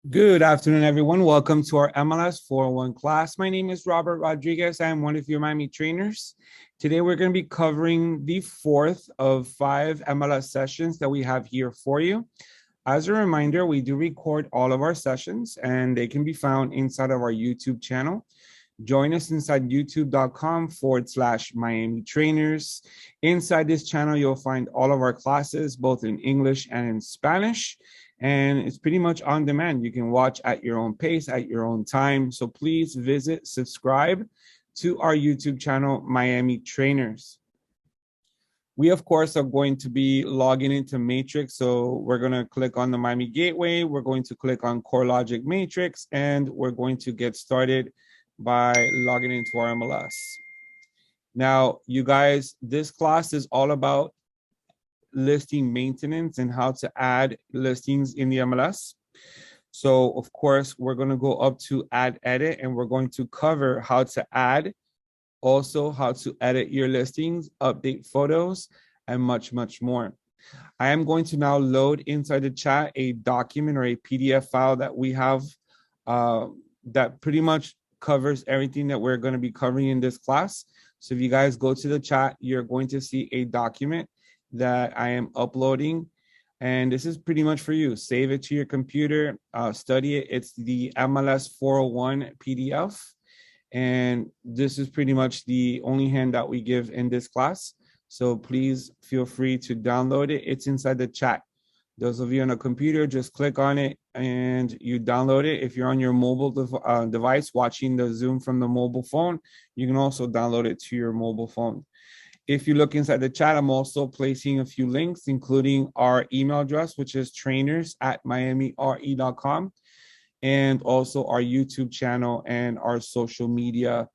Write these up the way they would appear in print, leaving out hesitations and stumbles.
Good afternoon, everyone. Welcome to our MLS 401 class. My name is Robert Rodriguez. I'm one of your Miami trainers. Today, we're going to be covering the fourth of 5 MLS sessions that we have here for you. As a reminder, we do record all of our sessions and they can be found inside of our YouTube channel. Join us inside youtube.com/Miami trainers. Inside this channel, you'll find all of our classes, both in English and in Spanish. And it's pretty much on demand. You can watch at your own pace, at your own time. So please visit, subscribe to our YouTube channel, Miami Trainers. We, of course, are going to be logging into Matrix. So we're going to click on the Miami Gateway. We're going to click on Core Logic Matrix, and we're going to get started by logging into our MLS. Now, you guys, this class is all about listing maintenance and how to add listings in the MLS. So of course, we're going to go up to add edit, and we're going to cover how to add, also how to edit your listings, update photos, and much, much more. I am going to now load inside the chat a document or a PDF file that we have that pretty much covers everything that we're going to be covering in this class. So if you guys go to the chat, you're going to see a document that I am uploading, and this is pretty much for you. Save it to your computer, study it. It's the MLS 401 PDF, and this is pretty much the only handout we give in this class. So please feel free to download it. It's inside the chat. Those of you on a computer, just click on it and you download it. If you're on your mobile device watching the Zoom from the mobile phone, you can also download it to your mobile phone. If you look inside the chat, I'm also placing a few links, including our email address, which is trainers@miamire.com, and also our YouTube channel and our social media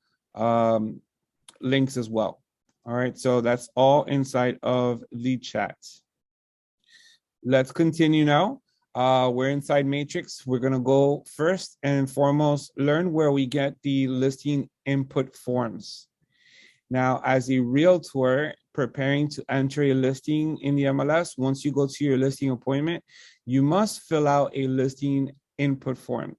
links as well. All right, so that's all inside of the chat. Let's continue now. We're inside Matrix. We're going to go first and foremost, learn where we get the listing input forms. Now, as a realtor preparing to enter a listing in the MLS, once you go to your listing appointment, you must fill out a listing input form.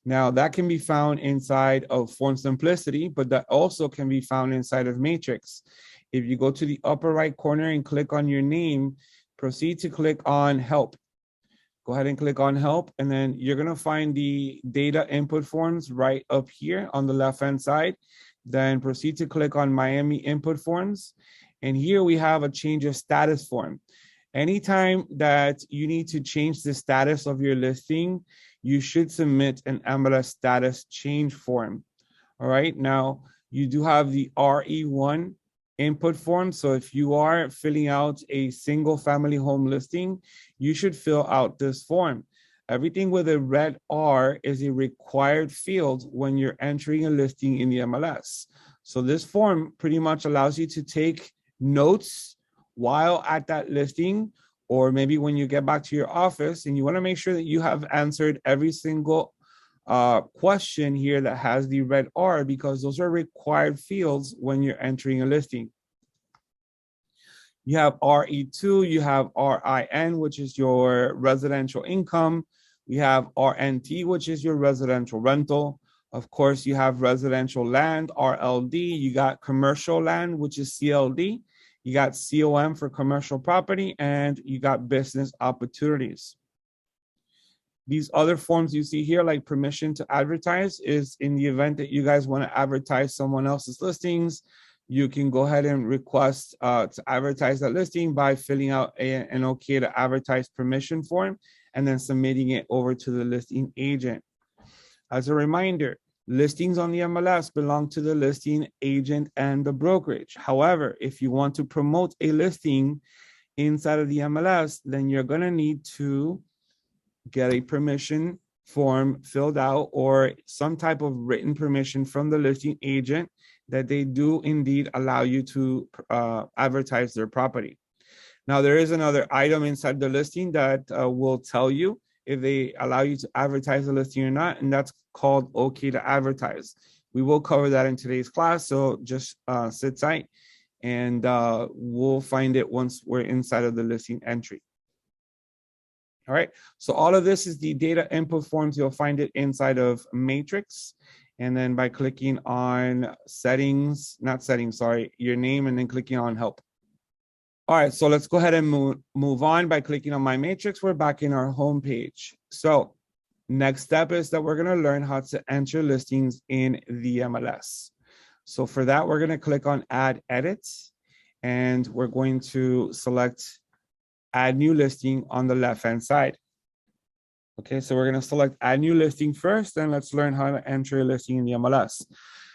Now, that can be found inside of Form Simplicity, but that also can be found inside of Matrix. If you go to the upper right corner and click on your name, proceed to click on Help. Go ahead and click on Help, and then you're going to find the data input forms right up here on the left-hand side. Then proceed to click on Miami Input Forms. And here we have a change of status form. Anytime that you need to change the status of your listing, you should submit an MLS status change form. All right. Now, you do have the Re1 input form. So if you are filling out a single family home listing, you should fill out this form. Everything with a red R is a required field when you're entering a listing in the MLS. So this form pretty much allows you to take notes while at that listing, or maybe when you get back to your office and you want to make sure that you have answered every single question here that has the red R, because those are required fields when you're entering a listing. You have RE2, you have RIN, which is your residential income. We have RNT, which is your residential rental. Of course, you have residential land, RLD. You got commercial land, which is CLD. You got COM for commercial property, and you got business opportunities. These other forms you see here, like permission to advertise, is in the event that you guys want to advertise someone else's listings. You can go ahead and request to advertise that listing by filling out an okay to advertise permission form and then submitting it over to the listing agent. As a reminder, listings on the MLS belong to the listing agent and the brokerage. However, if you want to promote a listing inside of the MLS, then you're going to need to get a permission form filled out or some type of written permission from the listing agent that they do indeed allow you to advertise their property. Now, there is another item inside the listing that will tell you if they allow you to advertise the listing or not, and that's called okay to advertise. We will cover that in today's class, so just sit tight, and we'll find it once we're inside of the listing entry. All right. So all of this is the data input forms. You'll find it inside of Matrix. And then by clicking on settings, not settings, sorry, your name, and then clicking on help. All right, so let's go ahead and move on by clicking on my matrix. We're back in our home page. So next step is that we're going to learn how to enter listings in the MLS. So for that, we're going to click on Add Edits, and we're going to select Add New Listing on the left-hand side. Okay, so we're going to select Add New Listing first, and let's learn how to enter a listing in the MLS.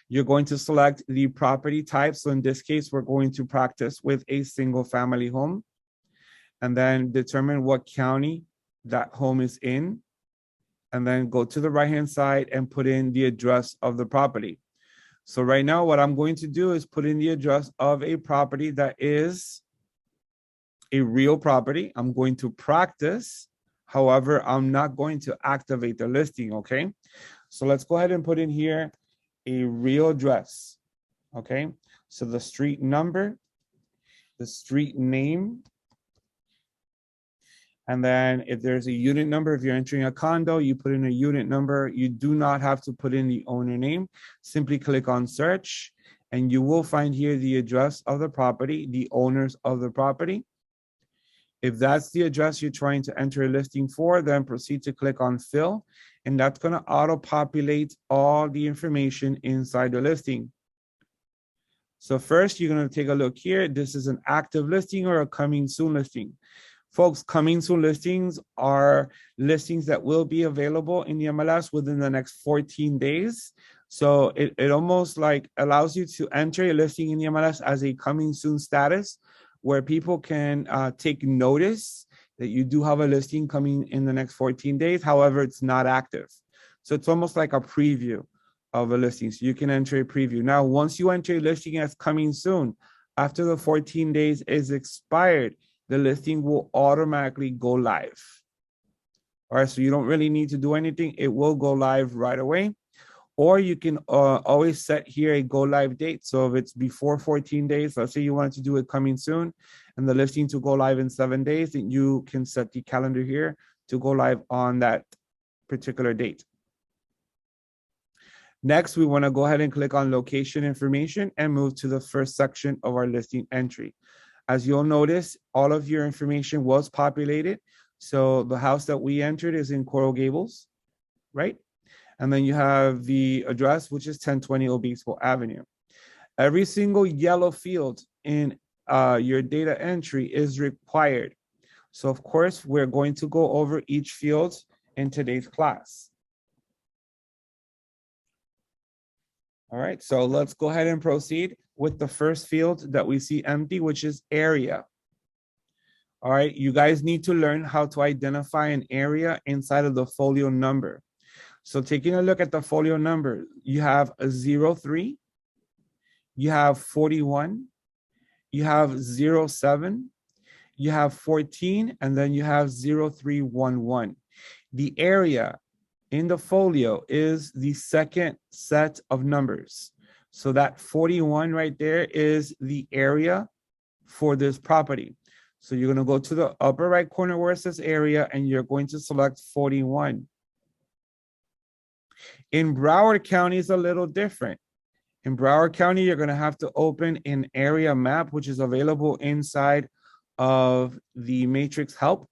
You're going to select the property type. So in this case, we're going to practice with a single family home, and then determine what county that home is in, and then go to the right-hand side and put in the address of the property. So right now, what I'm going to do is put in the address of a property that is a real property. I'm going to practice. However, I'm not going to activate the listing, okay? So let's go ahead and put in here a real address, okay? So the street number, the street name, and then if there's a unit number, if you're entering a condo, you put in a unit number. You do not have to put in the owner name. Simply click on search, and you will find here the address of the property, the owners of the property. If that's the address you're trying to enter a listing for, then proceed to click on fill, and that's going to auto-populate all the information inside the listing. So first, you're going to take a look here. This is an active listing or a coming soon listing. Folks, coming soon listings are listings that will be available in the MLS within the next 14 days. So it almost like allows you to enter a listing in the MLS as a coming soon status, where people can take notice that you do have a listing coming in the next 14 days. However, it's not active. So it's almost like a preview of a listing. So you can enter a preview. Now, once you enter a listing as coming soon, after the 14 days is expired, the listing will automatically go live. All right, so you don't really need to do anything. It will go live right away. Or you can always set here a go live date. So if it's before 14 days, let's say you wanted to do it coming soon and the listing to go live in 7 days, then you can set the calendar here to go live on that particular date. Next, we want to go ahead and click on location information and move to the first section of our listing entry. As you'll notice, all of your information was populated. So the house that we entered is in Coral Gables, right? And then you have the address, which is 1020 Obispo Avenue. Every single yellow field in your data entry is required. So of course, we're going to go over each field in today's class. All right, so let's go ahead and proceed with the first field that we see empty, which is area. All right, you guys need to learn how to identify an area inside of the folio number. So taking a look at the folio number, you have a 03, you have 41, you have 07, you have 14, and then you have 0311. The area in the folio is the second set of numbers. So that 41 right there is the area for this property. So you're going to go to the upper right corner where it says area, and you're going to select 41. In Broward County, it's a little different. In Broward County, you're going to have to open an area map, which is available inside of the Matrix Help.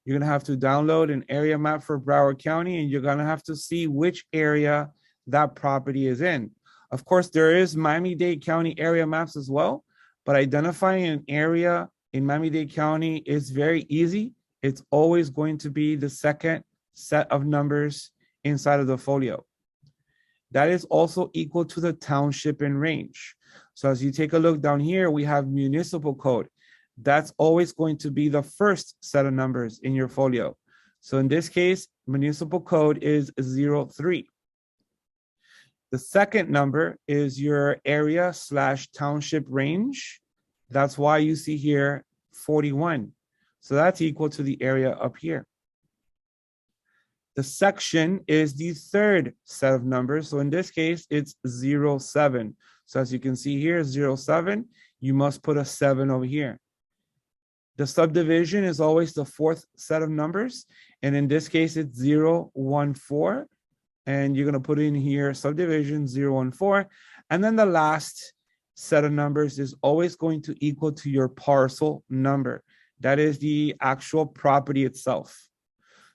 You're going to have to download an area map for Broward County, and you're going to have to see which area that property is in. Of course, there is Miami-Dade County area maps as well, but identifying an area in Miami-Dade County is very easy. It's always going to be the second set of numbers inside of the folio. That is also equal to the township and range. So as you take a look down here, we have municipal code. That's always going to be the first set of numbers in your folio. So in this case, municipal code is 03. The second number is your area / township range. That's why you see here 41. So that's equal to the area up here. The section is the third set of numbers. So in this case, it's 07. So as you can see here, 07, you must put a 7 over here. The subdivision is always the fourth set of numbers. And in this case, it's 014. And you're going to put in here subdivision 014. And then the last set of numbers is always going to equal to your parcel number. That is the actual property itself.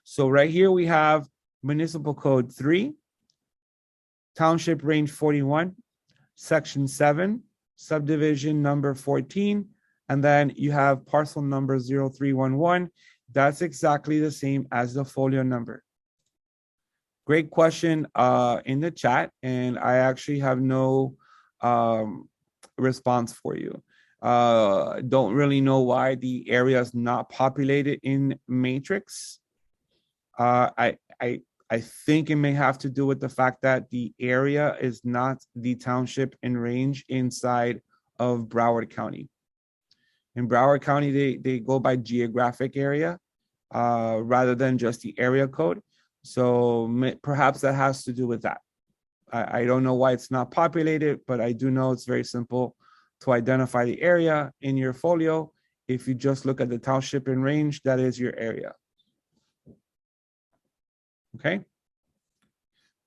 So right here we have municipal code 3, township range 41, section 7, subdivision number 14, and then you have parcel number 0311. That's exactly the same as the folio number. Great question in the chat, and I actually have no response for you. Don't really know why the area is not populated in matrix. I think it may have to do with the fact that the area is not the township and range inside of Broward County. In Broward County, they go by geographic area rather than just the area code. So perhaps that has to do with that. I don't know why it's not populated, but I do know it's very simple to identify the area in your folio. If you just look at the township and range, that is your area. Okay.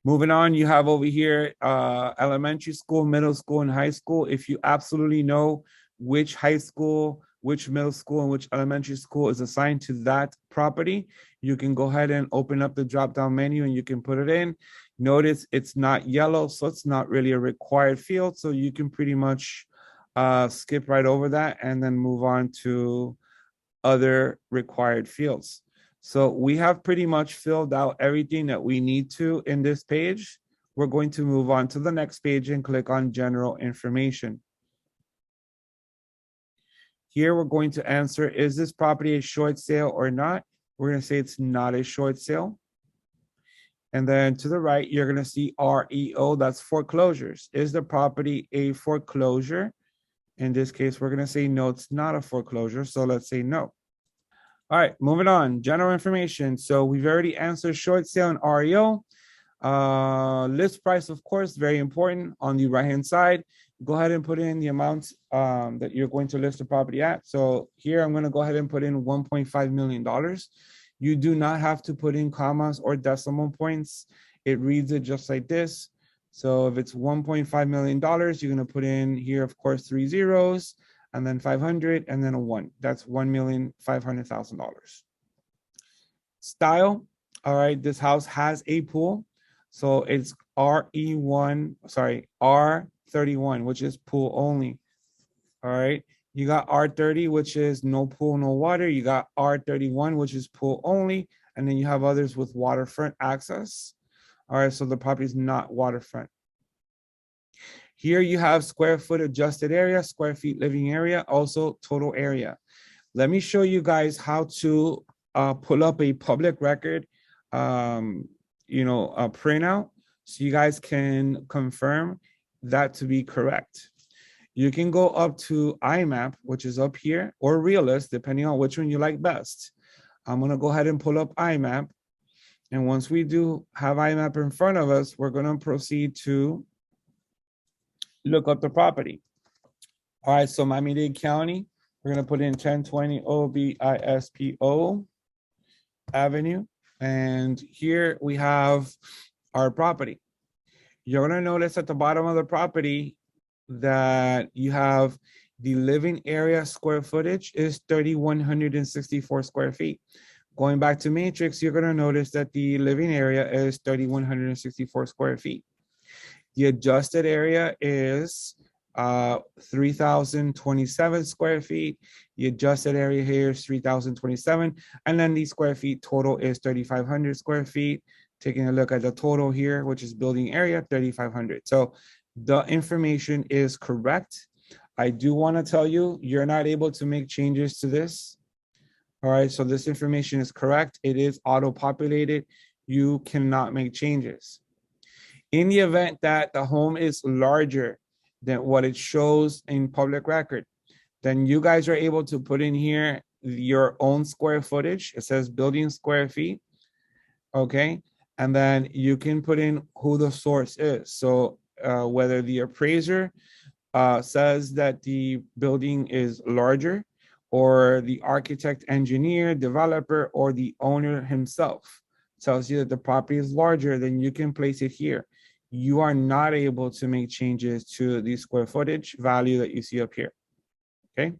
Moving on, you have over here elementary school, middle school, and high school. If you absolutely know which high school, which middle school, and which elementary school is assigned to that property, you can go ahead and open up the drop-down menu and you can put it in. Notice it's not yellow, so it's not really a required field. So you can pretty much skip right over that and then move on to other required fields. So we have pretty much filled out everything that we need to in this page. We're going to move on to the next page and click on general information. Here we're going to answer, is this property a short sale or not? We're going to say it's not a short sale. And then to the right, you're going to see REO, that's foreclosures. Is the property a foreclosure? In this case, we're going to say no, it's not a foreclosure. So let's say no. All right, moving on, general information. So we've already answered short sale and REO. List price, of course, very important on the right-hand side. Go ahead and put in the amount that you're going to list the property at. So here I'm going to go ahead and put in $1.5 million. You do not have to put in commas or decimal points. It reads it just like this. So if it's $1.5 million, you're going to put in here, of course, 3 zeros, and then 500, and then a 1. That's $1,500,000. Style. All right, this house has a pool. So it's R31, which is pool only. All right. You got R30, which is no pool, no water. You got R31, which is pool only. And then you have others with waterfront access. All right, so the property is not waterfront. Here you have square foot adjusted area, square feet living area, also total area. Let me show you guys how to pull up a public record, a printout, so you guys can confirm that to be correct. You can go up to IMAP, which is up here, or Realist, depending on which one you like best. I'm going to go ahead and pull up IMAP. And once we do have IMAP in front of us, we're going to proceed to look up the property. All right, so Miami-Dade County, we're going to put in 1020 Obispo Avenue. And here we have our property. You're going to notice at the bottom of the property that you have the living area square footage is 3,164 square feet. Going back to matrix, you're going to notice that the living area is 3,164 square feet. The adjusted area is 3,027 square feet. The adjusted area here is 3,027. And then the square feet total is 3,500 square feet. Taking a look at the total here, which is building area, 3,500. So the information is correct. I do want to tell you, you're not able to make changes to this. All right, so this information is correct. It is auto-populated. You cannot make changes. In the event that the home is larger than what it shows in public record, then you guys are able to put in here your own square footage. It says building square feet, okay? And then you can put in who the source is. So whether the appraiser says that the building is larger, or the architect, engineer, developer, or the owner himself tells you that the property is larger, then you can place it here. You are not able to make changes to the square footage value that you see up here. Okay.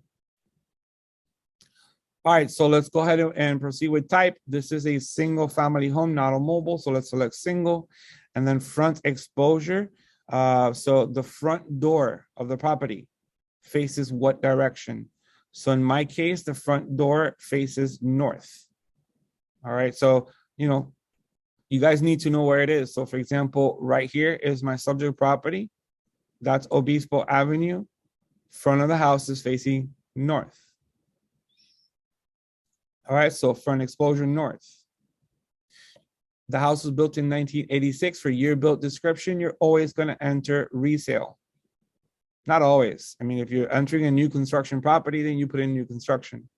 All right, so let's go ahead and proceed with type. This is a single family home, not a mobile. So let's select single, and then front exposure. So the front door of the property faces what direction? So in my case, the front door faces north. All right, so, you guys need to know where it is. So for example, right here is my subject property. That's Obispo Avenue. Front of the house is facing north. All right, so front exposure north. The house was built in 1986. For year built description, you're always going to enter resale. Not always. I mean, if you're entering a new construction property, then you put in new construction.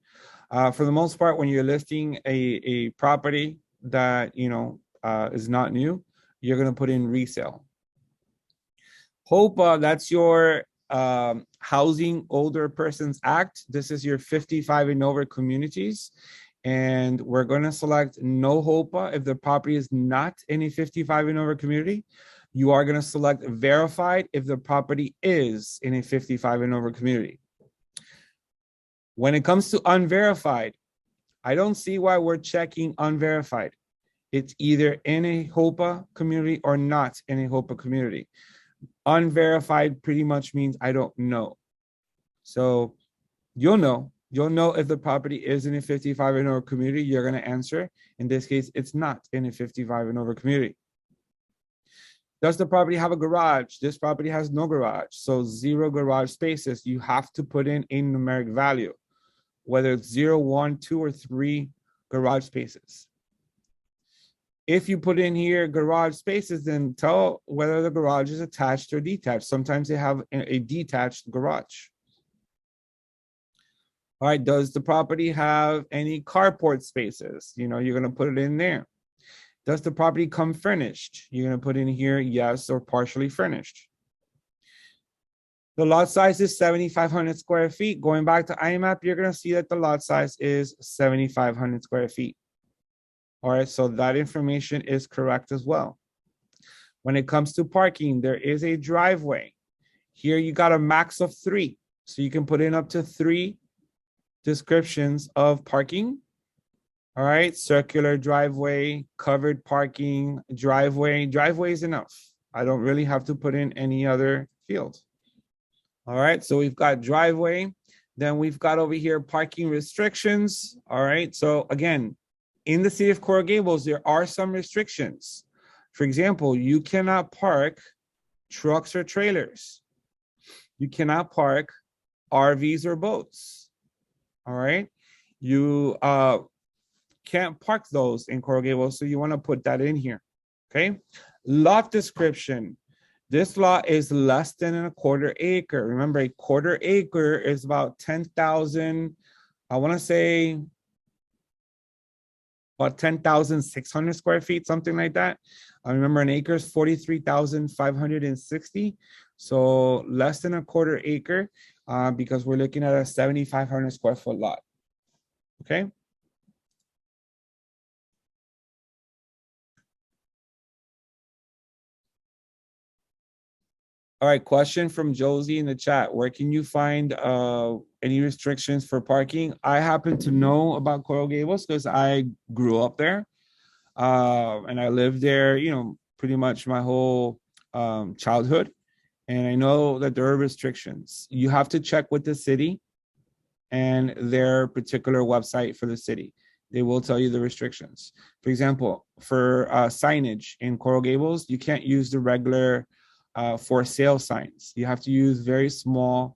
For the most part, when you're listing a property that, is not new, you're going to put in resale. HOPA, that's your Housing Older Persons Act. This is your 55 and over communities. And we're going to select no HOPA if the property is not in a 55 and over community. You are going to select verified if the property is in a 55 and over community. When it comes to unverified, I don't see why we're checking unverified. It's either in a HOPA community or not in a HOPA community. Unverified pretty much means I don't know. So you'll know if the property is in a 55 and over community. You're going to answer. In this case, it's not in a 55 and over community. Does the property have a garage? This property has no garage. So 0 garage spaces. You have to put in a numeric value, whether it's 0, 1, 2, or 3 garage spaces. If you put in here garage spaces, then tell whether the garage is attached or detached. Sometimes they have a detached garage. All right, does the property have any carport spaces? You're going to put it in there. Does the property come furnished? You're going to put in here yes or partially furnished. The lot size is 7,500 square feet. Going back to IMAP, you're going to see that the lot size is 7,500 square feet. All right, so that information is correct as well. When it comes to parking, there is a driveway. Here you got a max of 3. So you can put in up to 3 descriptions of parking. All right, circular driveway, covered parking, driveway. Driveway is enough. I don't really have to put in any other field. All right, so we've got driveway. Then we've got over here parking restrictions. All right, so again, in the city of Coral Gables, there are some restrictions. For example, you cannot park trucks or trailers. You cannot park RVs or boats. All right, you can't park those in Coral Gables, so you want to put that in here. Okay, lot description. This lot is less than a quarter acre. Remember, a quarter acre is about 10,000. I want to say about 10,600 square feet, something like that. I remember an acre is 43,560. So less than a quarter acre because we're looking at a 7,500 square foot lot. Okay. All right, question from Josie in the chat. Where can you find any restrictions for parking? I happen to know about Coral Gables because I grew up there and I lived there, pretty much my whole childhood. And I know that there are restrictions. You have to check with the city and their particular website for the city. They will tell you the restrictions. For example, for signage in Coral Gables, you can't use the regular for sale signs. You have to use very small,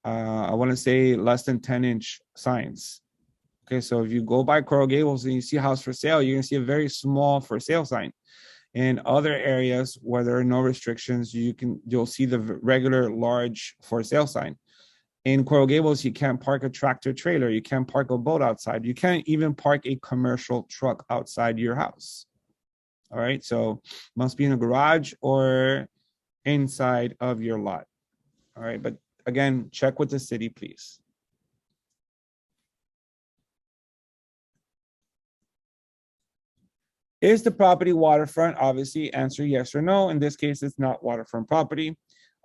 I want to say less than 10-inch signs. Okay, so if you go by Coral Gables and you see a house for sale, you're going to see a very small for sale sign. In other areas where there are no restrictions, you'll see the regular large for sale sign. In Coral Gables, you can't park a tractor trailer. You can't park a boat outside. You can't even park a commercial truck outside your house. All right, so must be in a garage or inside of your lot. All right, but again, check with the city, please. Is the property waterfront? Obviously, answer yes or no. In this case, it's not waterfront property.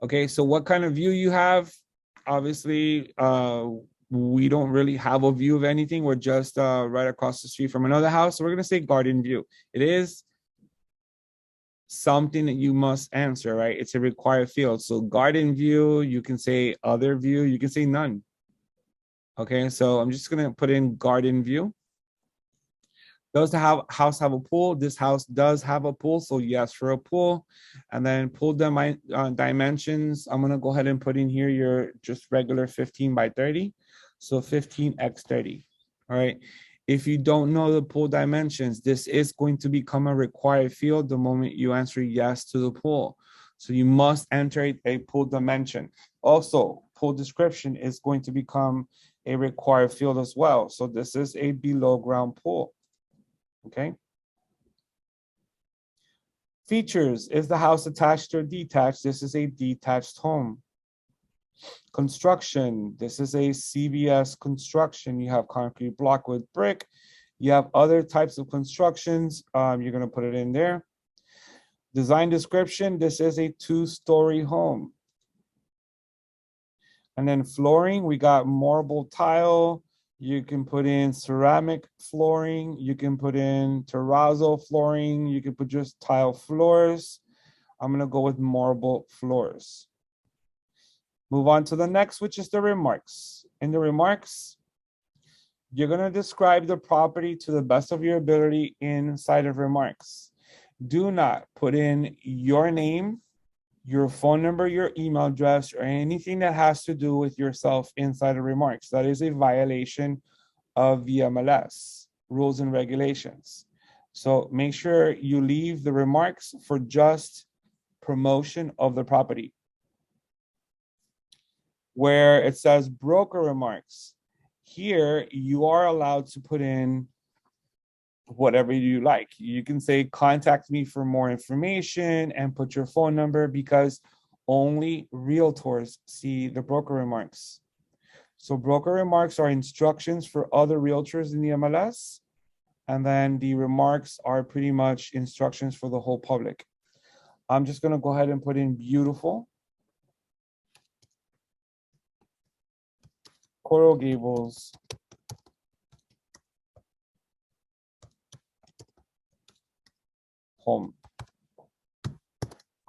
Okay, so what kind of view you have? Obviously, we don't really have a view of anything. We're just right across the street from another house. So we're going to say garden view. It is something that you must answer, right? It's a required field. So garden view, you can say other view, you can say none. Okay, so I'm just going to put in garden view. Does the house have a pool? This house does have a pool, so yes for a pool. And then pool dimensions, I'm gonna go ahead and put in here your just regular 15 by 30. So 15x30, all right? If you don't know the pool dimensions, this is going to become a required field the moment you answer yes to the pool. So you must enter a pool dimension. Also, pool description is going to become a required field as well. So this is a below ground pool. Okay. Features, is the house attached or detached? This is a detached home. Construction, this is a CBS construction. You have concrete block with brick. You have other types of constructions. You're going to put it in there. Design description, this is a 2-story home. And then flooring, we got marble tile. You can put in ceramic flooring. You can put in terrazzo flooring. You can put just tile floors. I'm going to go with marble floors. Move on to the next, which is the remarks. In the remarks, you're going to describe the property to the best of your ability inside of remarks. Do not put in your name, your phone number, your email address, or anything that has to do with yourself inside of remarks. That is a violation of the MLS rules and regulations. So make sure you leave the remarks for just promotion of the property. Where it says broker remarks, here you are allowed to put in whatever you like. You can say, contact me for more information and put your phone number, because only realtors see the broker remarks. So broker remarks are instructions for other realtors in the MLS. And then the remarks are pretty much instructions for the whole public. I'm just going to go ahead and put in beautiful. Coral Gables home.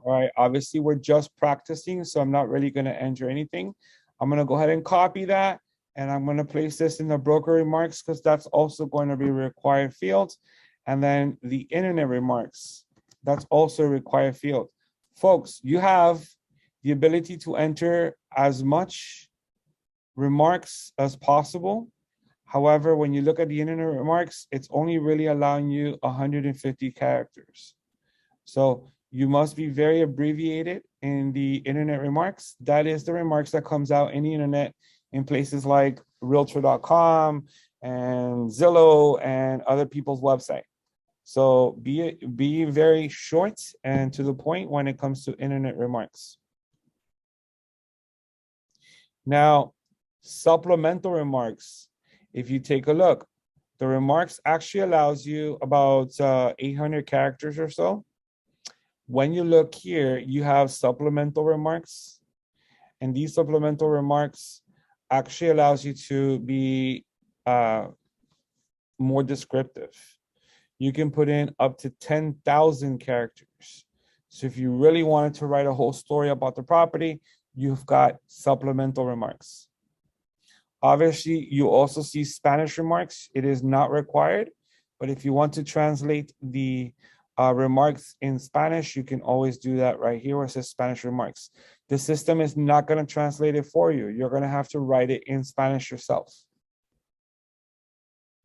All right, obviously we're just practicing, so I'm not really going to enter anything. I'm going to go ahead and copy that, and I'm going to place this in the broker remarks because that's also going to be a required field. And then the internet remarks, that's also a required field. Folks, you have the ability to enter as much remarks as possible. However, when you look at the internet remarks, it's only really allowing you 150 characters. So you must be very abbreviated in the internet remarks. That is the remarks that comes out in the internet in places like realtor.com and Zillow and other people's website. So be very short and to the point when it comes to internet remarks. Now, supplemental remarks. If you take a look, the remarks actually allows you about 800 characters or so. When you look here, you have supplemental remarks, and these supplemental remarks actually allows you to be more descriptive. You can put in up to 10,000 characters. So if you really wanted to write a whole story about the property, you've got supplemental remarks. Obviously, you also see Spanish remarks. It is not required, but if you want to translate the remarks in Spanish, you can always do that right here where it says Spanish remarks. The system is not going to translate it for you. You're going to have to write it in Spanish yourself.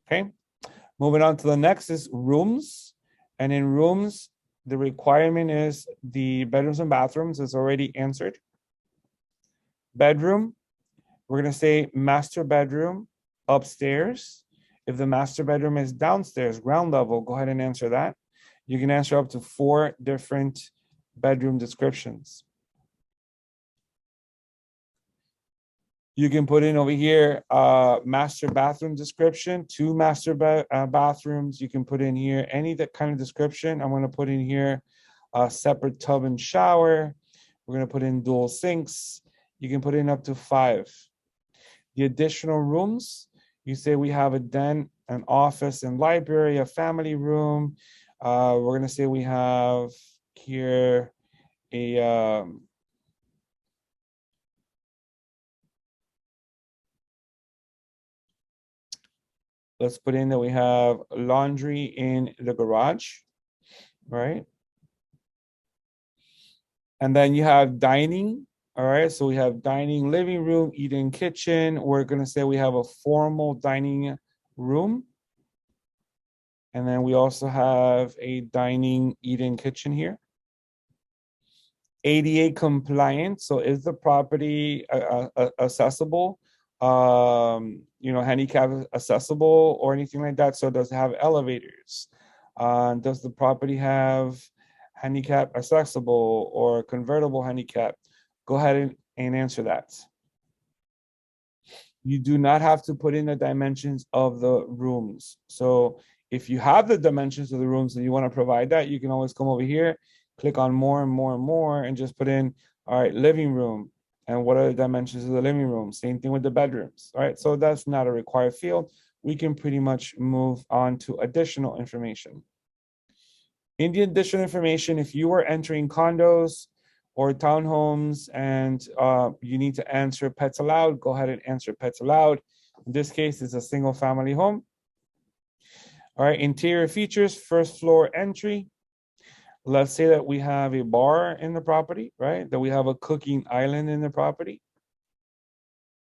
Okay, moving on to the next is rooms. And in rooms, the requirement is the bedrooms and bathrooms is already answered. Bedroom, we're going to say master bedroom upstairs. If the master bedroom is downstairs, ground level, go ahead and answer that. You can answer up to 4 different bedroom descriptions. You can put in over here master bathroom description, 2 master bathrooms. You can put in here any that kind of description. I'm going to put in here a separate tub and shower. We're going to put in dual sinks. You can put in up to 5. The additional rooms, you say we have a den, an office and library, a family room. We're going to say we have here a let's put in that we have laundry in the garage, right? And then you have dining, all right? So we have dining, living room, eating, kitchen. We're gonna say we have a formal dining room. And then we also have a dining, eating, kitchen here. ADA compliant, so is the property accessible? Handicap accessible or anything like that? So does it have elevators? Does the property have handicap accessible or convertible handicap? Go ahead and answer that. You do not have to put in the dimensions of the rooms. So if you have the dimensions of the rooms and you want to provide that, you can always come over here, click on more and more and more, and just put in, all right, living room. And what are the dimensions of the living room? Same thing with the bedrooms. All right, so that's not a required field. We can pretty much move on to additional information. In the additional information, if you are entering condos or townhomes and you need to answer pets allowed, go ahead and answer pets allowed. In this case, it's a single family home. All right, interior features, first floor entry. Let's say that we have a bar in the property, right? That we have a cooking island in the property.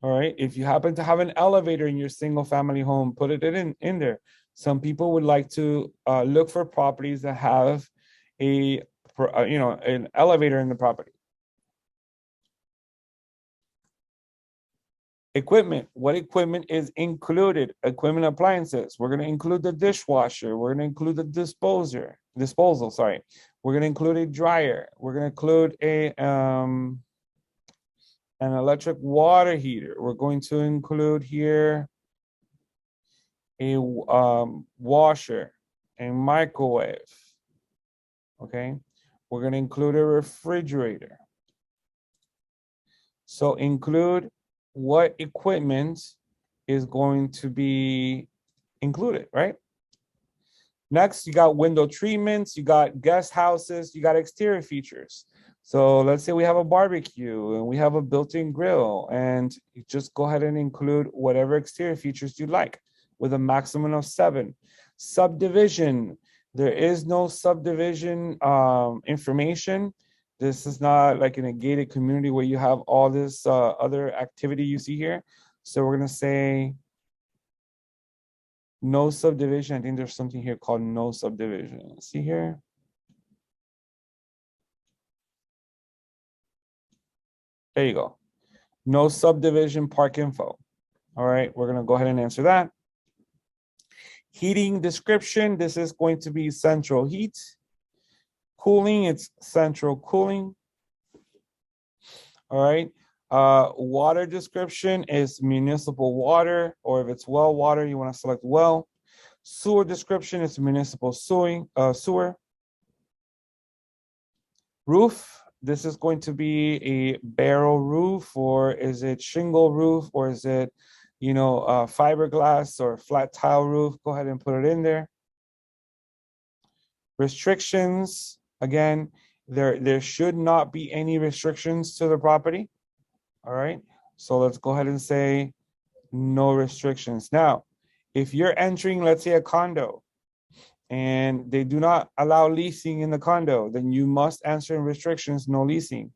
All right, if you happen to have an elevator in your single family home, put it in there. Some people would like to look for properties that have an elevator in the property. Equipment, what equipment is included? Equipment appliances. We're going to include the dishwasher. We're going to include the disposal. We're going to include a dryer. We're going to include an electric water heater. We're going to include here a washer, a microwave. Okay. We're going to include a refrigerator. So include what equipment is going to be included, right? Next, you got window treatments, you got guest houses, you got exterior features. So let's say we have a barbecue and we have a built-in grill, and you just go ahead and include whatever exterior features you like with a maximum of 7. Subdivision, there is no subdivision information. This is not like in a gated community where you have all this other activity you see here. So we're going to say no subdivision. I think there's something here called no subdivision. See here? There you go. No subdivision park info. All right, we're going to go ahead and answer that. Heating description, this is going to be central heat. Cooling, it's central cooling. All right. Water description is municipal water, or if it's well water, you want to select well. Sewer description is municipal sewer. Roof, this is going to be a barrel roof, or is it shingle roof, or is it, fiberglass or flat tile roof? Go ahead and put it in there. Restrictions, again, there should not be any restrictions to the property. All right, so let's go ahead and say no restrictions. Now, if you're entering, let's say, a condo and they do not allow leasing in the condo, then you must answer in restrictions, no leasing.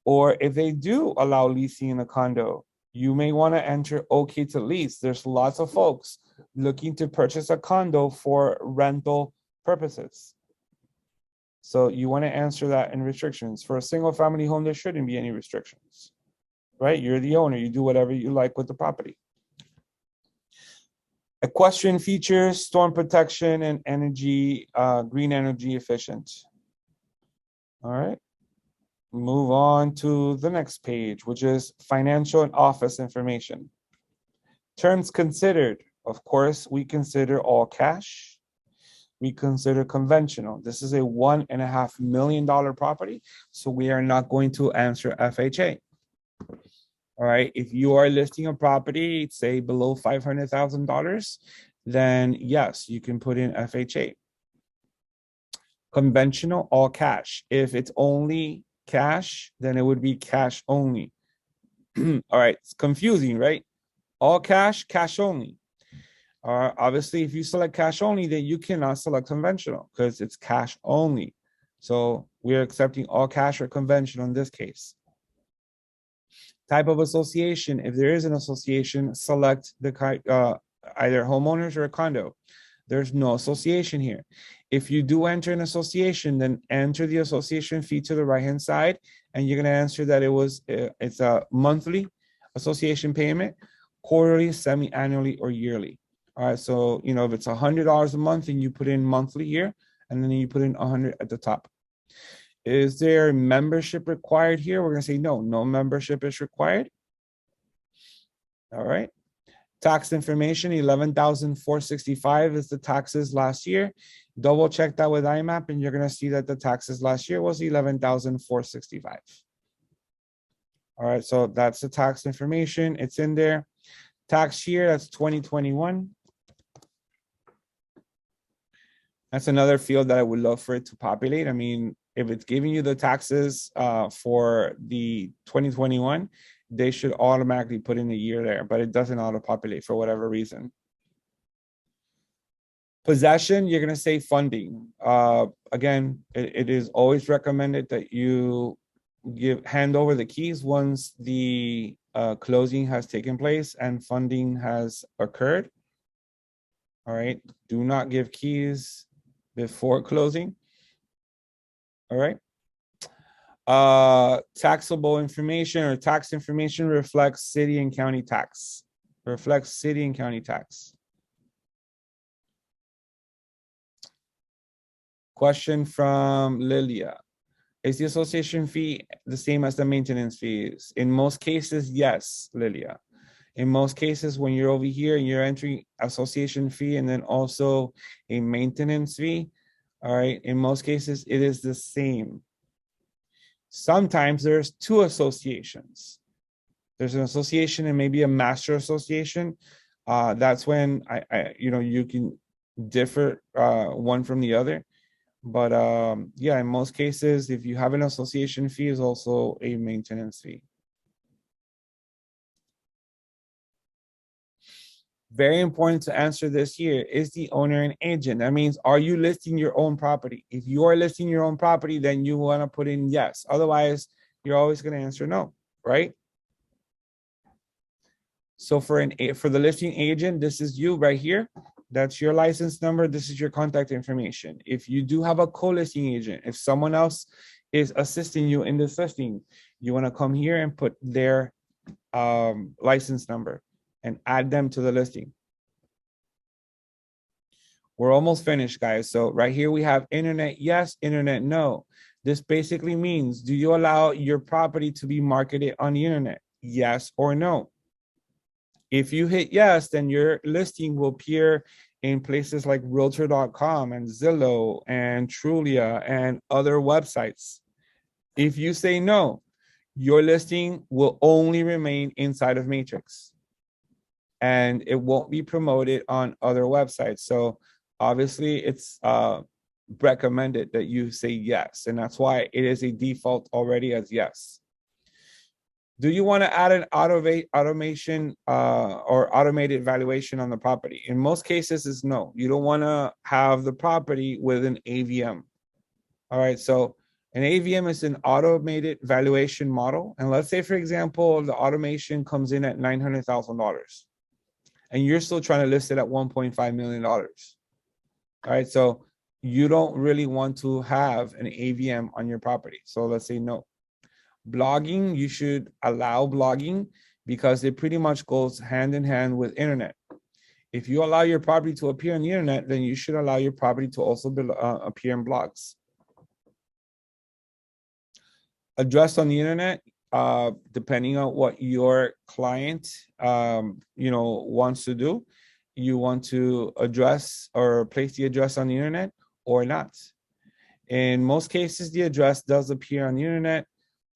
Or if they do allow leasing in the condo, you may want to enter okay to lease. There's lots of folks looking to purchase a condo for rental purposes. So you want to answer that in restrictions. For a single family home, there shouldn't be any restrictions, right? You're the owner. You do whatever you like with the property. Equestrian features, storm protection, and energy, green energy efficient. All right. Move on to the next page, which is financial and office information. Terms considered. Of course, we consider all cash. We consider conventional. This is a $1.5 million property, so we are not going to answer FHA. All right. If you are listing a property, say below $500,000, then yes, you can put in FHA. Conventional, all cash. If it's only cash, then it would be cash only. All right. It's confusing, right? All cash, cash only. Obviously, if you select cash only, then you cannot select conventional because it's cash only. So we're accepting all cash or conventional in this case. Type of association. If there is an association, select the either homeowners or a condo. There's no association here. If you do enter an association, then enter the association fee to the right-hand side, and you're going to answer that it's a monthly association payment, quarterly, semi-annually, or yearly. All right, so if it's $100 a month and you put in monthly here, and then you put in 100 at the top. Is there membership required here? We're going to say no membership is required. All right. Tax information, $11,465 is the taxes last year. Double check that with IMAP, and you're going to see that the taxes last year was $11,465. All right, so that's the tax information. It's in there. Tax year, that's 2021. That's another field that I would love for it to populate. I mean, if it's giving you the taxes for the 2021, they should automatically put in a year there, but it doesn't auto-populate for whatever reason. Possession, you're going to say funding. Again, it is always recommended that you hand over the keys once the closing has taken place and funding has occurred. All right, do not give keys before closing. All right. Taxable information or tax information reflects city and county tax. Reflects city and county tax. Question from Lilia. Is the association fee the same as the maintenance fees? In most cases, yes, Lilia. In most cases, when you're over here and you're entering association fee and then also a maintenance fee, all right, in most cases, it is the same. Sometimes there's two associations. There's an association and maybe a master association. That's when you can differ one from the other. But yeah, in most cases, if you have an association fee, is also a maintenance fee. Very important to answer this here. Is the owner an agent? That means, are you listing your own property? If you are listing your own property, then you want to put in yes. Otherwise, you're always going to answer no, right? So for the listing agent, this is you right here. That's your license number. This is your contact information. If you do have a co-listing agent, if someone else is assisting you in this listing, you want to come here and put their license number and add them to the listing. We're almost finished, guys. So right here we have internet yes, internet no. This basically means, do you allow your property to be marketed on the internet? Yes or no? If you hit yes, then your listing will appear in places like realtor.com and Zillow and Trulia and other websites. If you say no, your listing will only remain inside of Matrix and it won't be promoted on other websites. So obviously it's recommended that you say yes, and that's why it is a default already as yes. Do you want to add an automation or automated valuation on the property? In most cases, it's no. You don't want to have the property with an AVM. All right, so an AVM is an automated valuation model. And let's say, for example, the automation comes in at $900,000 and you're still trying to list it at $1.5 million. All right, so you don't really want to have an AVM on your property. So let's say no. Blogging, you should allow blogging because it pretty much goes hand in hand with internet. If you allow your property to appear on the internet, then you should allow your property to also appear in blogs. address on the internet, depending on what your client, wants to do, you want to address or place the address on the internet or not. In most cases, the address does appear on the internet.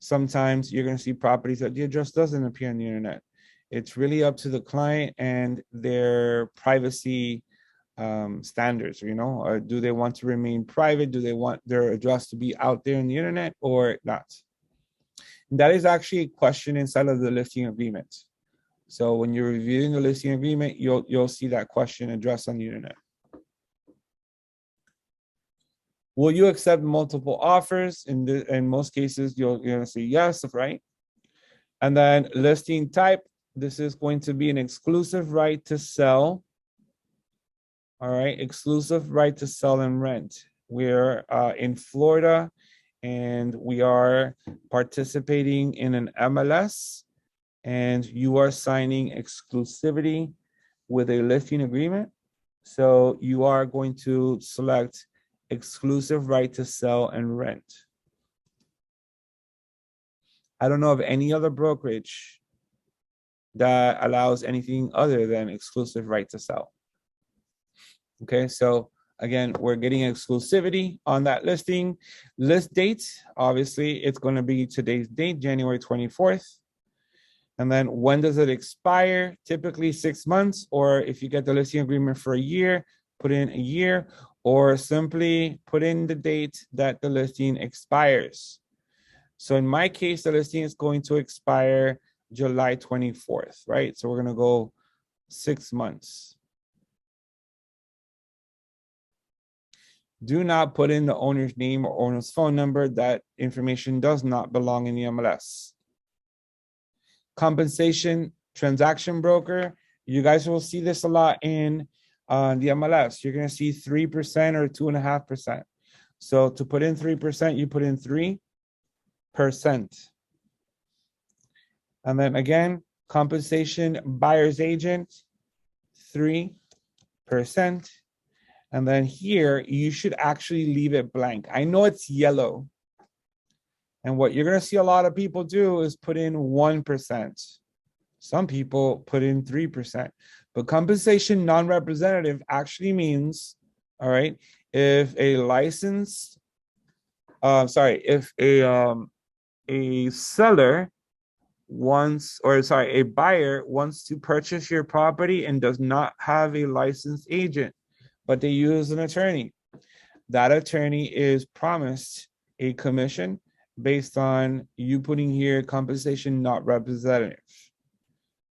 Sometimes you're going to see properties that the address doesn't appear on the internet. It's really up to the client and their privacy standards, or do they want to remain private? Do they want their address to be out there on the internet or not? And that is actually a question inside of the listing agreement. So when you're reviewing the listing agreement, you'll see that question addressed on the internet. Will you accept multiple offers? In most cases, you're going to say yes, right? And then listing type, this is going to be an exclusive right to sell. All right, exclusive right to sell and rent. We're in Florida, and we are participating in an MLS, and you are signing exclusivity with a listing agreement. So you are going to select exclusive right to sell and rent. I don't know of any other brokerage that allows anything other than exclusive right to sell. Okay, so again, we're getting exclusivity on that listing. List date, obviously, it's going to be today's date, January 24th. And then when does it expire? Typically 6 months, or if you get the listing agreement for a year, put in a year, or simply put in the date that the listing expires. So in my case, the listing is going to expire July 24th, right? So we're going to go 6 months. Do not put in the owner's name or owner's phone number. That information does not belong in the MLS. Compensation transaction broker. You guys will see this a lot in the MLS. You're going to see 3% or 2.5%. So to put in 3%, you put in 3%. And then again, compensation buyer's agent, 3%. And then here, you should actually leave it blank. I know it's yellow. And what you're going to see a lot of people do is put in 1%. Some people put in 3%. But compensation non-representative actually means, all right, if a licensed, if a seller wants, a buyer wants to purchase your property and does not have a licensed agent, but they use an attorney, that attorney is promised a commission based on you putting here compensation not representative.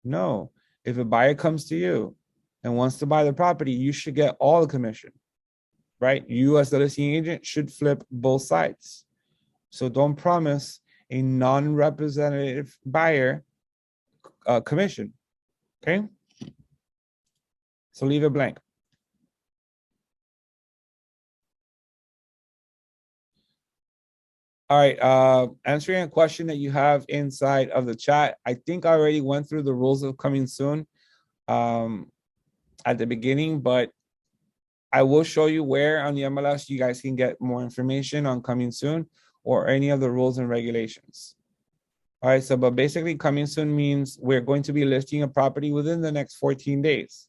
No, if a buyer comes to you and wants to buy the property, you should get all the commission, right? You as the listing agent should flip both sides. So don't promise a non-representative buyer commission, okay? So leave it blank. All right, answering a question that you have inside of the chat. I think I already went through the rules of coming soon at the beginning, but I will show you where on the MLS you guys can get more information on coming soon or any of the rules and regulations. All right, so but basically coming soon means we're going to be listing a property within the next 14 days.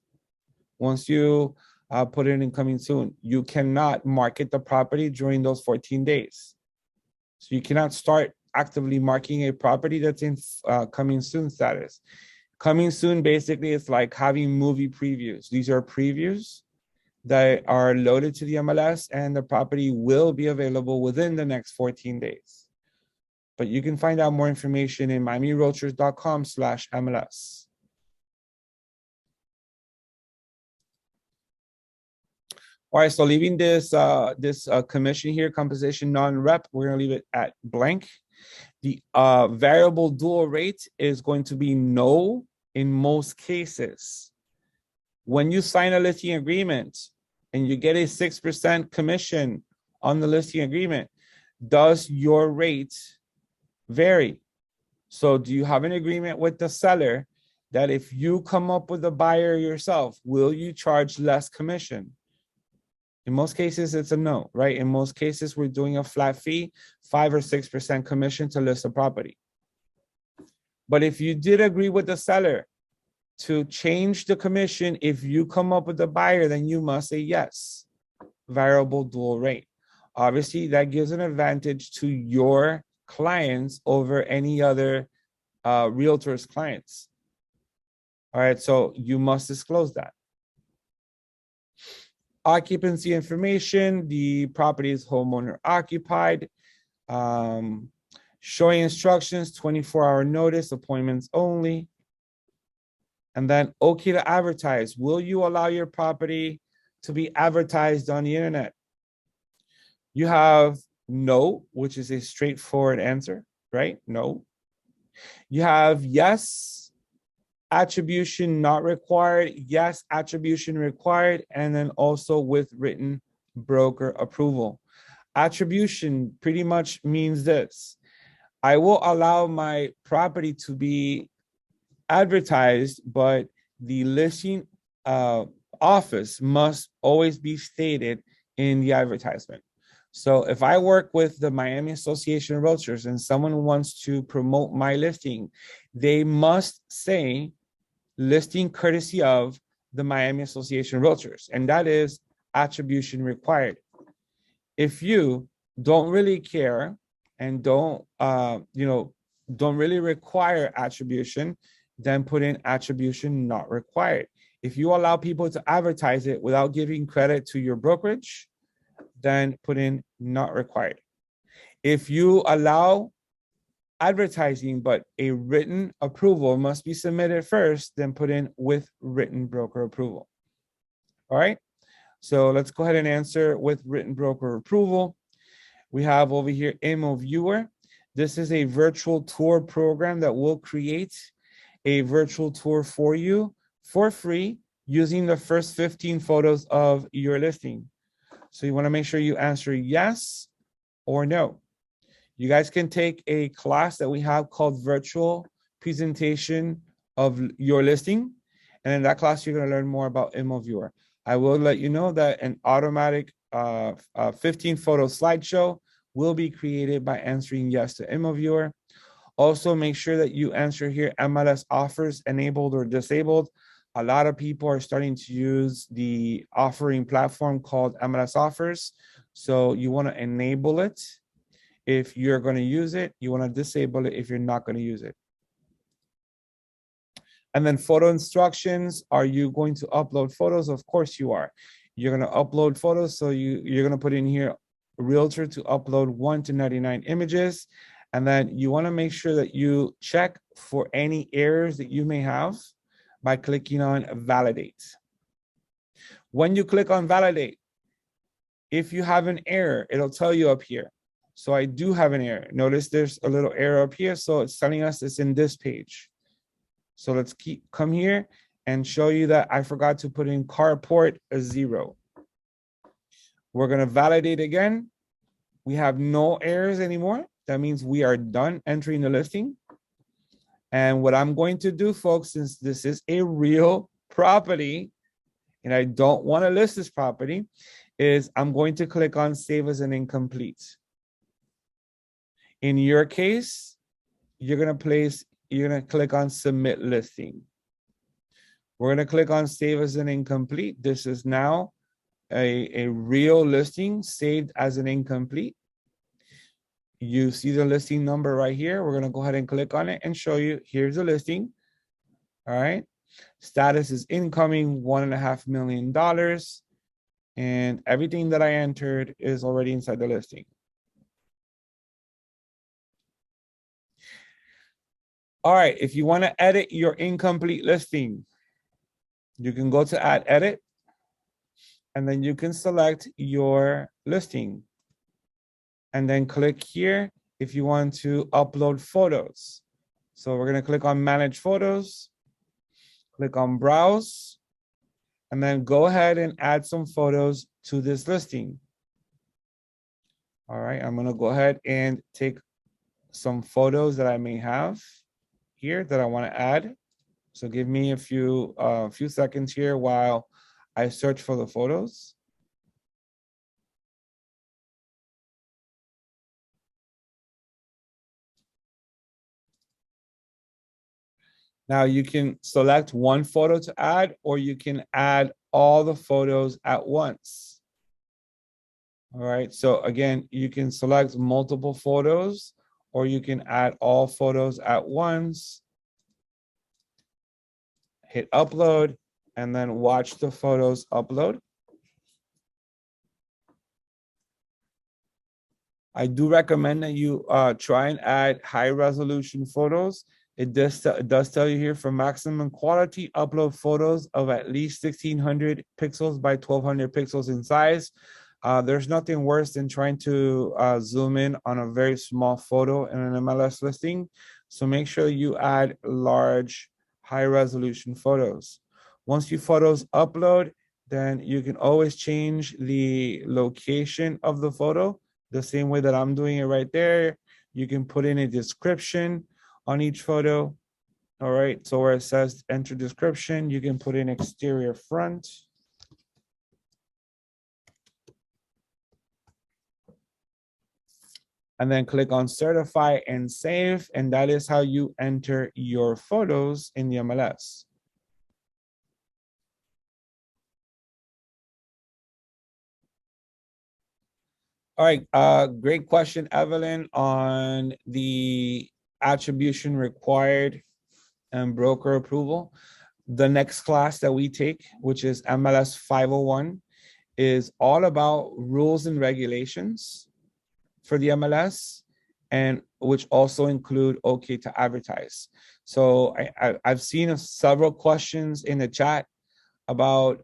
Once you put it in coming soon, you cannot market the property during those 14 days. So you cannot start actively marketing a property that's in coming soon status. Coming soon basically is like having movie previews. These are previews that are loaded to the MLS, and the property will be available within the next 14 days. But you can find out more information in miamirealtors.com/MLS. All right, so leaving this commission here, compensation non-rep, we're gonna leave it at blank. The variable dual rate is going to be no in most cases. When you sign a listing agreement and you get a 6% commission on the listing agreement, does your rate vary? So do you have an agreement with the seller that if you come up with a buyer yourself, will you charge less commission? In most cases, it's a no, right? In most cases, we're doing a flat fee, 5 or 6% commission to list a property. But if you did agree with the seller to change the commission, if you come up with a buyer, then you must say yes. Variable dual rate. Obviously, that gives an advantage to your clients over any other realtor's clients. All right, so you must disclose that. Occupancy information, the property is homeowner occupied. Showing instructions, 24-hour notice, appointments only. And then okay to advertise. Will you allow your property to be advertised on the internet? You have no, which is a straightforward answer, right? No. You have yes, attribution not required, yes, attribution required, and then also with written broker approval. Attribution pretty much means this: I will allow my property to be advertised, but the listing office must always be stated in the advertisement. So if I work with the Miami Association of Realtors and someone wants to promote my listing, they must say listing courtesy of the Miami Association of Realtors, and that is attribution required. If you don't really care and don't really require attribution, then put in attribution not required. If you allow people to advertise it without giving credit to your brokerage, then put in not required. If you allow advertising, but a written approval must be submitted first, then put in with written broker approval. All right. So let's go ahead and answer with written broker approval. We have over here Ml Viewer. This is a virtual tour program that will create a virtual tour for you for free using the first 15 photos of your listing. So you want to make sure you answer yes or no. You guys can take a class that we have called Virtual Presentation of Your Listing. And in that class, you're going to learn more about Ml Viewer. I will let you know that an automatic 15 photo slideshow will be created by answering yes to Ml Viewer. Also, make sure that you answer here MLS offers enabled or disabled. A lot of people are starting to use the offering platform called MLS offers. So you want to enable it if you're going to use it. You want to disable it if you're not going to use it. And then photo instructions. Are you going to upload photos? Of course you are. You're going to upload photos. So you're going to put in here realtor to upload 1 to 99 images. And then you want to make sure that you check for any errors that you may have by clicking on validate. When you click on validate, if you have an error, it'll tell you up here. So I do have an error. Notice there's a little error up here. So it's telling us it's in this page. So let's come here and show you that I forgot to put in carport a 0. We're going to validate again. We have no errors anymore. That means we are done entering the listing. And what I'm going to do, folks, since this is a real property and I don't want to list this property, is I'm going to click on save as an incomplete. In your case, you're going to click on submit listing. We're going to click on save as an incomplete. This is now a real listing saved as an incomplete. You see the listing number right here. We're going to go ahead and click on it and show you. Here's the listing. All right. Status is incoming, $1.5 million. And everything that I entered is already inside the listing. All right. If you want to edit your incomplete listing, you can go to add edit. And then you can select your listing. And then click here if you want to upload photos. So we're going to click on manage photos, click on browse, and then go ahead and add some photos to this listing. All right, I'm going to go ahead and take some photos that I may have here that I want to add. So give me a few seconds here while I search for the photos. Now you can select one photo to add, or you can add all the photos at once. All right, so again, you can select multiple photos, or you can add all photos at once. Hit upload, and then watch the photos upload. I do recommend that you try and add high resolution photos. It does tell you here for maximum quality, upload photos of at least 1600 pixels by 1200 pixels in size. There's nothing worse than trying to zoom in on a very small photo in an MLS listing. So make sure you add large, high resolution photos. Once your photos upload, then you can always change the location of the photo the same way that I'm doing it right there. You can put in a description on each photo. All right, so where it says enter description, you can put in exterior front. And then click on certify and save. And that is how you enter your photos in the MLS. All right, great question, Evelyn, on the attribution required and broker approval. The next class that we take, which is MLS 501, is all about rules and regulations for the MLS, and which also include okay to advertise. So I've seen several questions in the chat about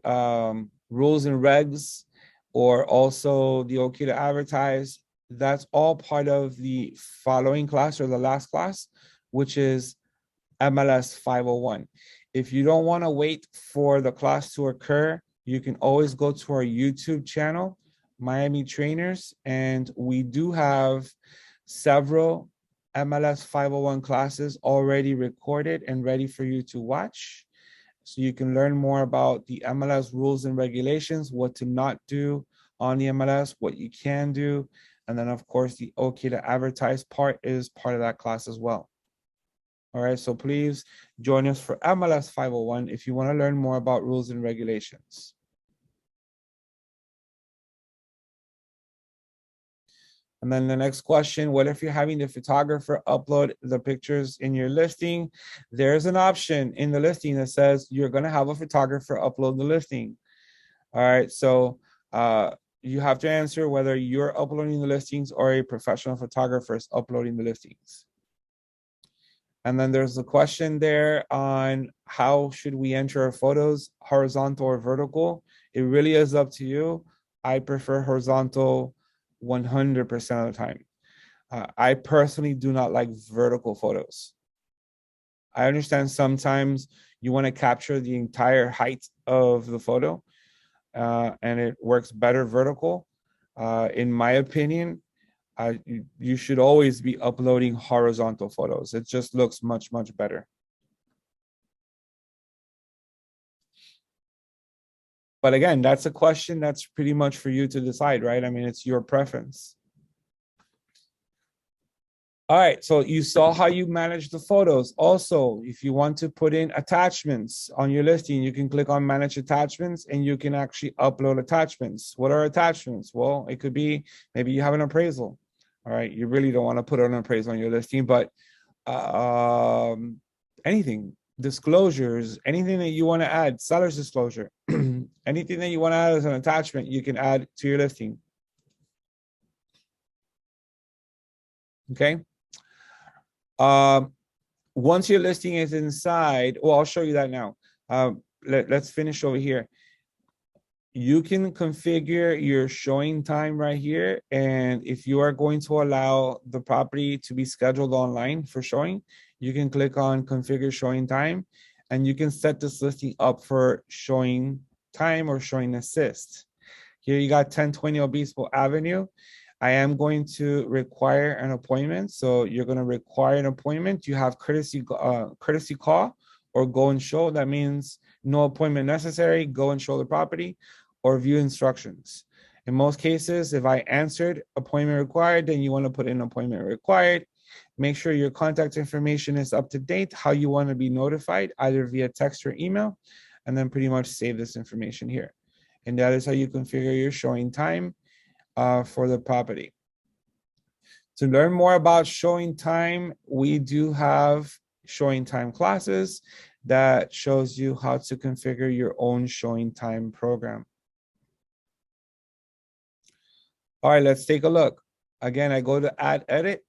rules and regs, or also the okay to advertise. That's all part of the following class, or the last class, which is MLS 501. If you don't want to wait for the class to occur, you can always go to our YouTube channel, Miami Trainers, and we do have several MLS 501 classes already recorded and ready for you to watch. So you can learn more about the MLS rules and regulations, what to not do on the MLS, what you can do. And then, of course, the okay to advertise part is part of that class as well. All right, so please join us for MLS 501 if you want to learn more about rules and regulations. And then the next question, what if you're having the photographer upload the pictures in your listing? There's an option in the listing that says you're going to have a photographer upload the listing. All right, so you have to answer whether you're uploading the listings or a professional photographer is uploading the listings. And then there's a question there on how should we enter our photos, horizontal or vertical? It really is up to you. I prefer horizontal 100% of the time. I personally do not like vertical photos. I understand sometimes you want to capture the entire height of the photo, and it works better vertical. In my opinion, you should always be uploading horizontal photos. It just looks much, much better. But again, that's a question that's pretty much for you to decide, right? I mean, it's your preference. All right, so you saw how you manage the photos. Also, if you want to put in attachments on your listing, you can click on manage attachments and you can actually upload attachments. What are attachments? Well, it could be maybe you have an appraisal. All right, you really don't want to put an appraisal on your listing, but anything, disclosures, anything that you want to add, seller's disclosure, anything that you want to add as an attachment, you can add to your listing. Okay. Once your listing is inside, well, I'll show you that now. Let's finish over here. You can configure your showing time right here. And if you are going to allow the property to be scheduled online for showing, you can click on configure showing time, and you can set this listing up for showing time or showing assist. Here you got 1020 Obispo Avenue. I am going to require an appointment. So you're going to require an appointment. You have courtesy call or go and show. That means no appointment necessary. Go and show the property or view instructions. In most cases, if I answered appointment required, then you want to put in appointment required. Make sure your contact information is up to date, how you want to be notified, either via text or email, and then pretty much save this information here. And that is how you configure your showing time for the property. To learn more about showing time, we do have showing time classes that shows you how to configure your own showing time program. All right, let's take a look. Again, I go to add edit.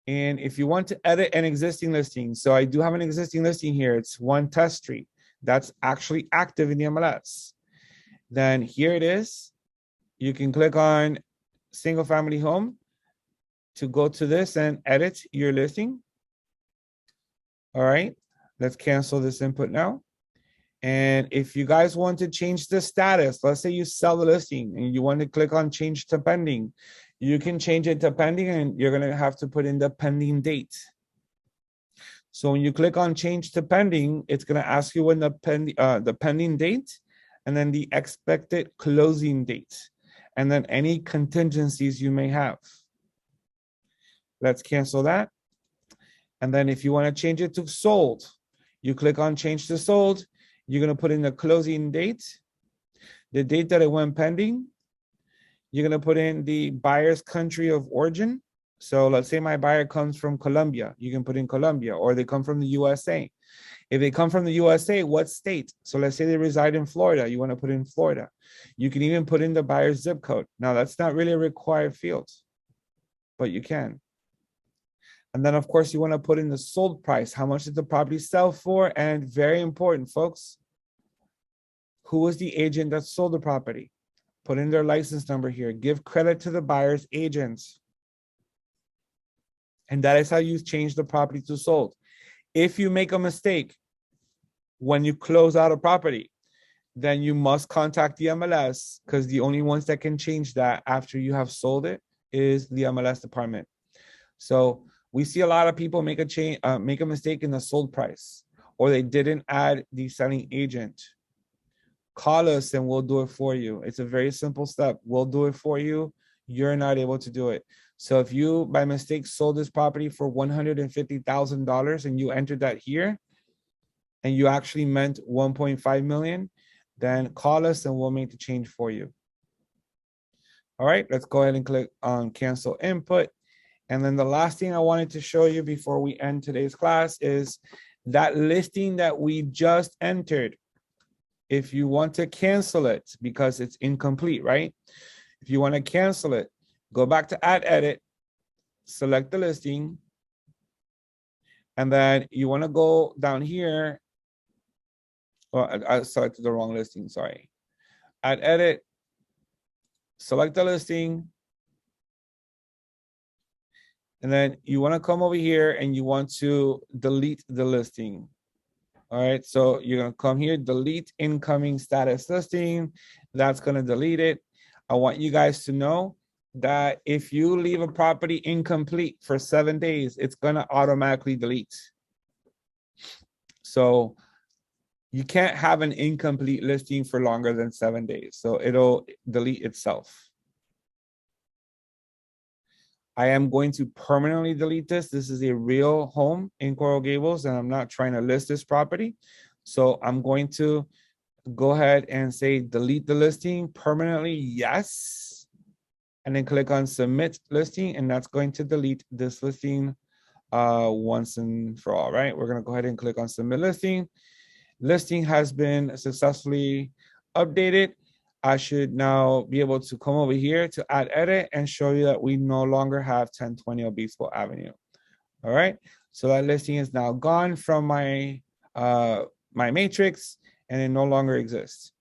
And if you want to edit an existing listing, so I do have an existing listing here. It's 1 Test Street. That's actually active in the MLS. Then here it is. You can click on single family home to go to this and edit your listing. All right, let's cancel this input now. And if you guys want to change the status, let's say you sell the listing and you want to click on change to pending, you can change it to pending and you're going to have to put in the pending date. So when you click on change to pending, it's going to ask you when the pending date and then the expected closing date and then any contingencies you may have. Let's cancel that. And then if you want to change it to sold, you click on change to sold. You're going to put in the closing date, the date that it went pending. You're going to put in the buyer's country of origin. So let's say my buyer comes from Colombia. You can put in Colombia, or they come from the USA. If they come from the USA, what state? So let's say they reside in Florida. You want to put in Florida. You can even put in the buyer's zip code. Now, that's not really a required field, but you can. And then, of course, you want to put in the sold price. How much did the property sell for? And very important, folks, who was the agent that sold the property? Put in their license number here. Give credit to the buyer's agents. And that is how you change the property to sold. If you make a mistake when you close out a property, then you must contact the MLS, because the only ones that can change that after you have sold it is the MLS department. So we see a lot of people make a mistake in the sold price, or they didn't add the selling agent. Call us and we'll do it for you. It's a very simple step. We'll do it for you. You're not able to do it. So if you by mistake sold this property for $150,000 and you entered that here and you actually meant 1.5 million, then call us and we'll make the change for you. All right, let's go ahead and click on cancel input. And then the last thing I wanted to show you before we end today's class is that listing that we just entered. If you want to cancel it because it's incomplete, right? If you want to cancel it, go back to add edit, select the listing, and then you want to go down here. Well, I selected the wrong listing, sorry. Add edit, select the listing, and then you want to come over here and you want to delete the listing. All right, so you're going to come here, delete incoming status listing. That's going to delete it. I want you guys to know that if you leave a property incomplete for 7 days, it's going to automatically delete. So you can't have an incomplete listing for longer than 7 days. So it'll delete itself. I am going to permanently delete this. This is a real home in Coral Gables, and I'm not trying to list this property. So I'm going to go ahead and say delete the listing permanently, yes. And then click on submit listing, and that's going to delete this listing once and for all, right? We're gonna go ahead and click on submit listing. Listing has been successfully updated. I should now be able to come over here to add edit and show you that we no longer have 1020 Obispo Avenue. All right, so that listing is now gone from my my matrix and it no longer exists.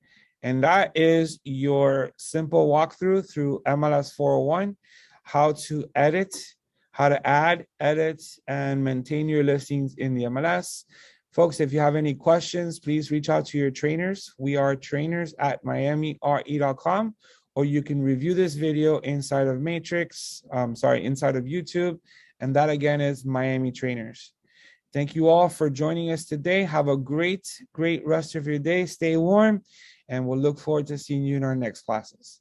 And that is your simple walkthrough through MLS 401, how to edit, how to add, edit, and maintain your listings in the MLS. Folks, if you have any questions, please reach out to your trainers. We are trainers at miamire.com, or you can review this video inside of inside of YouTube. And that again is Miami Trainers. Thank you all for joining us today. Have a great rest of your day. Stay warm, and we'll look forward to seeing you in our next classes.